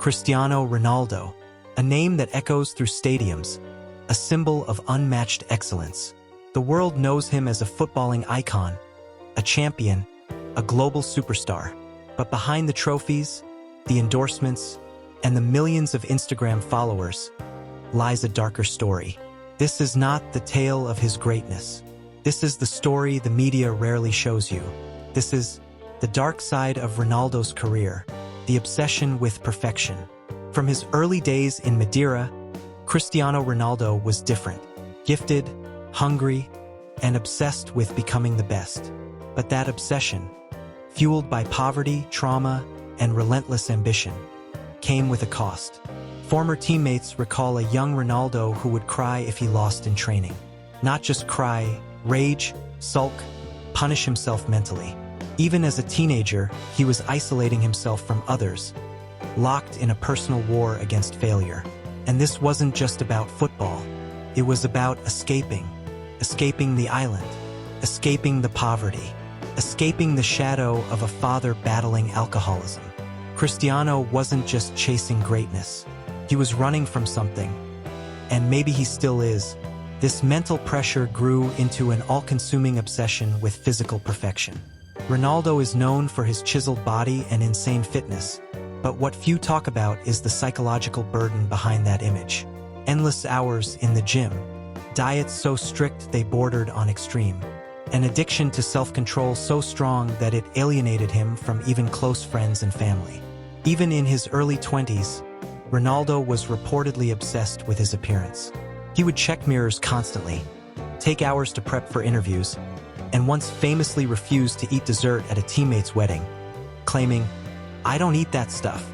Cristiano Ronaldo, a name that echoes through stadiums, a symbol of unmatched excellence. The world knows him as a footballing icon, a champion, a global superstar. But behind the trophies, the endorsements, and the millions of Instagram followers lies a darker story. This is not the tale of his greatness. This is the story the media rarely shows you. This is the dark side of Ronaldo's career, the obsession with perfection. From his early days in Madeira, Cristiano Ronaldo was different, gifted, hungry, and obsessed with becoming the best. But that obsession, fueled by poverty, trauma, and relentless ambition, came with a cost. Former teammates recall a young Ronaldo who would cry if he lost in training. Not just cry, rage, sulk, punish himself mentally. Even as a teenager, he was isolating himself from others, locked in a personal war against failure. And this wasn't just about football. It was about escaping the island, escaping the poverty, escaping the shadow of a father battling alcoholism. Cristiano wasn't just chasing greatness. He was running from something, and maybe he still is. This mental pressure grew into an all-consuming obsession with physical perfection. Ronaldo is known for his chiseled body and insane fitness, but what few talk about is the psychological burden behind that image. Endless hours in the gym, diets so strict they bordered on extreme, an addiction to self-control so strong that it alienated him from even close friends and family. Even in his early 20s, Ronaldo was reportedly obsessed with his appearance. He would check mirrors constantly, take hours to prep for interviews, and once famously refused to eat dessert at a teammate's wedding, claiming, "I don't eat that stuff."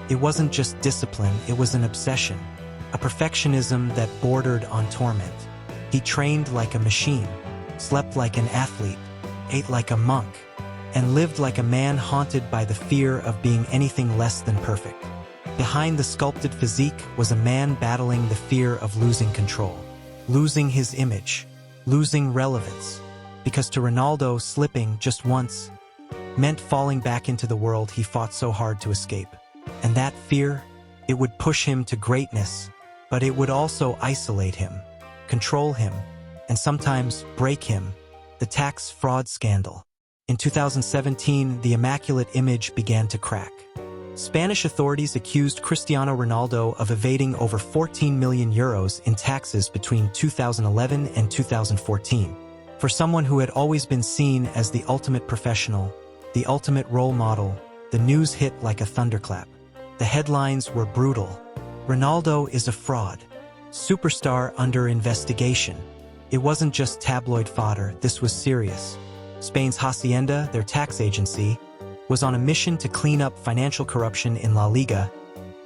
It wasn't just discipline, it was an obsession, a perfectionism that bordered on torment. He trained like a machine, slept like an athlete, ate like a monk, and lived like a man haunted by the fear of being anything less than perfect. Behind the sculpted physique was a man battling the fear of losing control, losing his image, losing relevance. Because to Ronaldo, slipping just once meant falling back into the world he fought so hard to escape. And that fear, it would push him to greatness, but it would also isolate him, control him, and sometimes break him. The tax fraud scandal. In 2017, the immaculate image began to crack. Spanish authorities accused Cristiano Ronaldo of evading over 14 million euros in taxes between 2011 and 2014. For someone who had always been seen as the ultimate professional, the ultimate role model, the news hit like a thunderclap. The headlines were brutal. Ronaldo is a fraud. Superstar under investigation. It wasn't just tabloid fodder, this was serious. Spain's Hacienda, their tax agency, was on a mission to clean up financial corruption in La Liga,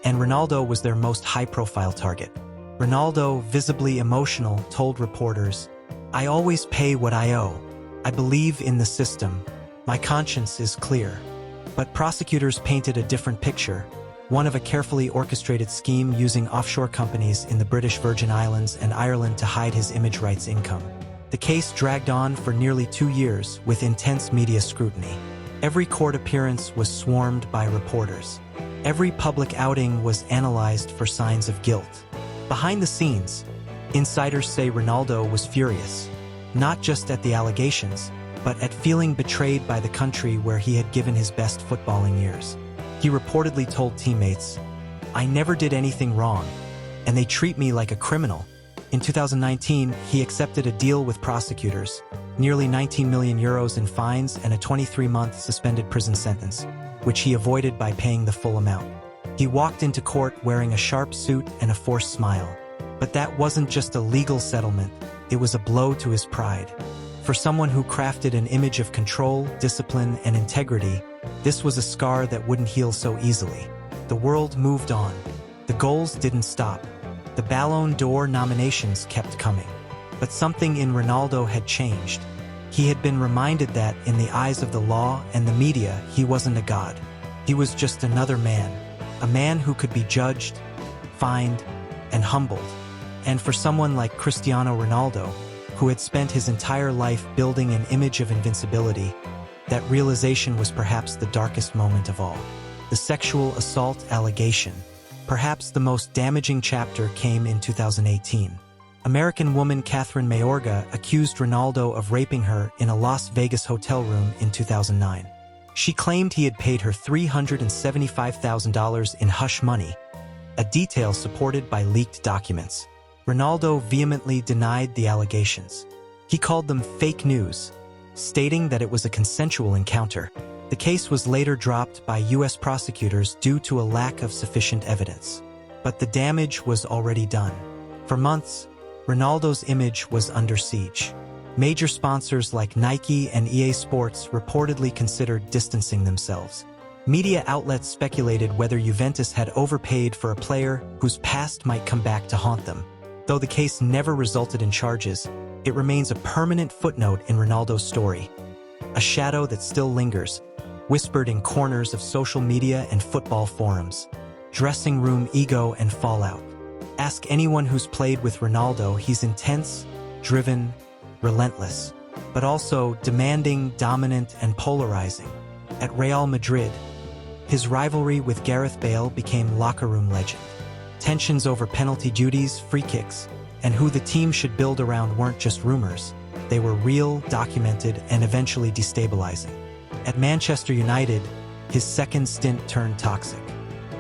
and Ronaldo was their most high-profile target. Ronaldo, visibly emotional, told reporters, "I always pay what I owe. I believe in the system. My conscience is clear." But prosecutors painted a different picture, one of a carefully orchestrated scheme using offshore companies in the British Virgin Islands and Ireland to hide his image rights income. The case dragged on for nearly 2 years with intense media scrutiny. Every court appearance was swarmed by reporters. Every public outing was analyzed for signs of guilt. Behind the scenes, insiders say Ronaldo was furious, not just at the allegations, but at feeling betrayed by the country where he had given his best footballing years. He reportedly told teammates, "I never did anything wrong, and they treat me like a criminal." In 2019, he accepted a deal with prosecutors, nearly 19 million euros in fines and a 23-month suspended prison sentence, which he avoided by paying the full amount. He walked into court wearing a sharp suit and a forced smile. But that wasn't just a legal settlement, it was a blow to his pride. For someone who crafted an image of control, discipline, and integrity, this was a scar that wouldn't heal so easily. The world moved on. The goals didn't stop. The Ballon d'Or nominations kept coming. But something in Ronaldo had changed. He had been reminded that, in the eyes of the law and the media, he wasn't a god. He was just another man, a man who could be judged, fined, and humbled. And for someone like Cristiano Ronaldo, who had spent his entire life building an image of invincibility, that realization was perhaps the darkest moment of all. The sexual assault allegation. Perhaps the most damaging chapter came in 2018. American woman Catherine Mayorga accused Ronaldo of raping her in a Las Vegas hotel room in 2009. She claimed he had paid her $375,000 in hush money, a detail supported by leaked documents. Ronaldo vehemently denied the allegations. He called them fake news, stating that it was a consensual encounter. The case was later dropped by U.S. prosecutors due to a lack of sufficient evidence. But the damage was already done. For months, Ronaldo's image was under siege. Major sponsors like Nike and EA Sports reportedly considered distancing themselves. Media outlets speculated whether Juventus had overpaid for a player whose past might come back to haunt them. Though the case never resulted in charges, it remains a permanent footnote in Ronaldo's story. A shadow that still lingers, whispered in corners of social media and football forums. Dressing room ego and fallout. Ask anyone who's played with Ronaldo, he's intense, driven, relentless, but also demanding, dominant, and polarizing. At Real Madrid, his rivalry with Gareth Bale became locker room legend. Tensions over penalty duties, free kicks, and who the team should build around weren't just rumors. They were real, documented, and eventually destabilizing. At Manchester United, his second stint turned toxic.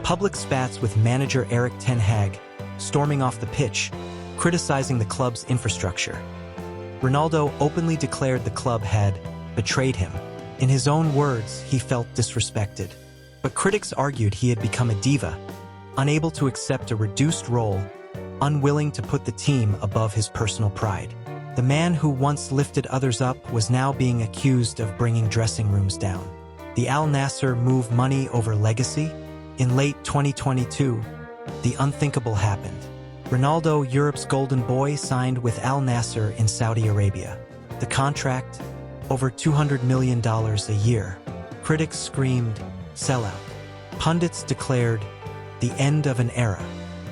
Public spats with manager Erik ten Hag, storming off the pitch, criticizing the club's infrastructure. Ronaldo openly declared the club had betrayed him. In his own words, he felt disrespected. But critics argued he had become a diva, unable to accept a reduced role, unwilling to put the team above his personal pride. The man who once lifted others up was now being accused of bringing dressing rooms down. The Al Nassr move money over legacy? In late 2022, the unthinkable happened. Ronaldo, Europe's golden boy, signed with Al Nassr in Saudi Arabia. The contract, over $200 million a year. Critics screamed, sellout. Pundits declared, the end of an era.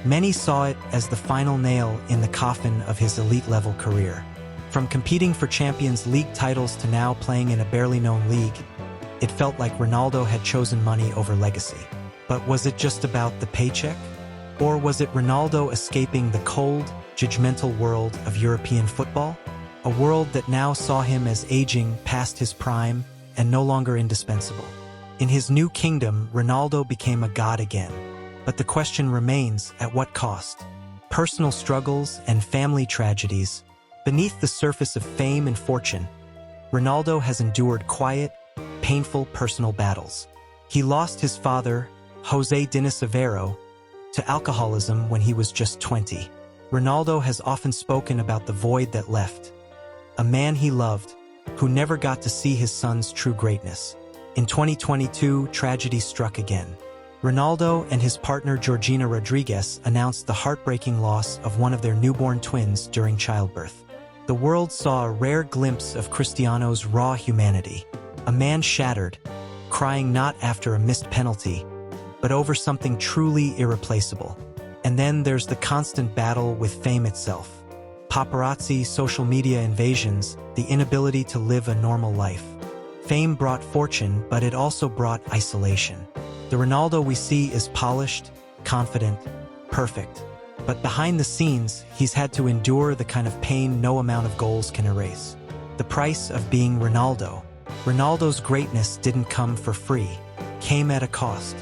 Many saw it as the final nail in the coffin of his elite-level career. From competing for Champions League titles to now playing in a barely-known league, it felt like Ronaldo had chosen money over legacy. But was it just about the paycheck? Or was it Ronaldo escaping the cold, judgmental world of European football? A world that now saw him as aging past his prime and no longer indispensable. In his new kingdom, Ronaldo became a god again. But the question remains, at what cost? Personal struggles and family tragedies. Beneath the surface of fame and fortune, Ronaldo has endured quiet, painful personal battles. He lost his father, José Diniz Aveiro, to alcoholism when he was just 20. Ronaldo has often spoken about the void that left. A man he loved, who never got to see his son's true greatness. In 2022, tragedy struck again. Ronaldo and his partner Georgina Rodriguez announced the heartbreaking loss of one of their newborn twins during childbirth. The world saw a rare glimpse of Cristiano's raw humanity. A man shattered, crying not after a missed penalty, but over something truly irreplaceable. And then there's the constant battle with fame itself. Paparazzi, social media invasions, the inability to live a normal life. Fame brought fortune, but it also brought isolation. The Ronaldo we see is polished, confident, perfect. But behind the scenes, he's had to endure the kind of pain no amount of goals can erase. The price of being Ronaldo. Ronaldo's greatness didn't come for free, came at a cost.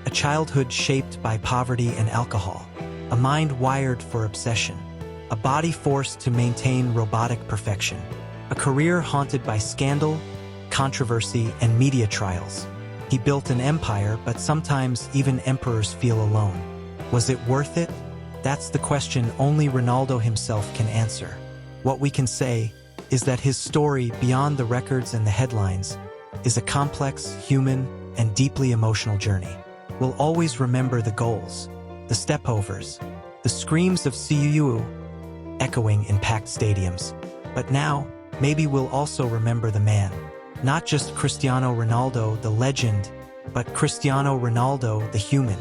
A childhood shaped by poverty and alcohol. A mind wired for obsession. A body forced to maintain robotic perfection. A career haunted by scandal, controversy, and media trials. He built an empire, but sometimes even emperors feel alone. Was it worth it? That's the question only Ronaldo himself can answer. What we can say is that his story, beyond the records and the headlines, is a complex, human, and deeply emotional journey. We'll always remember the goals, the stepovers, the screams of "See you" echoing in packed stadiums. But now, maybe we'll also remember the man. Not just Cristiano Ronaldo, the legend, but Cristiano Ronaldo, the human.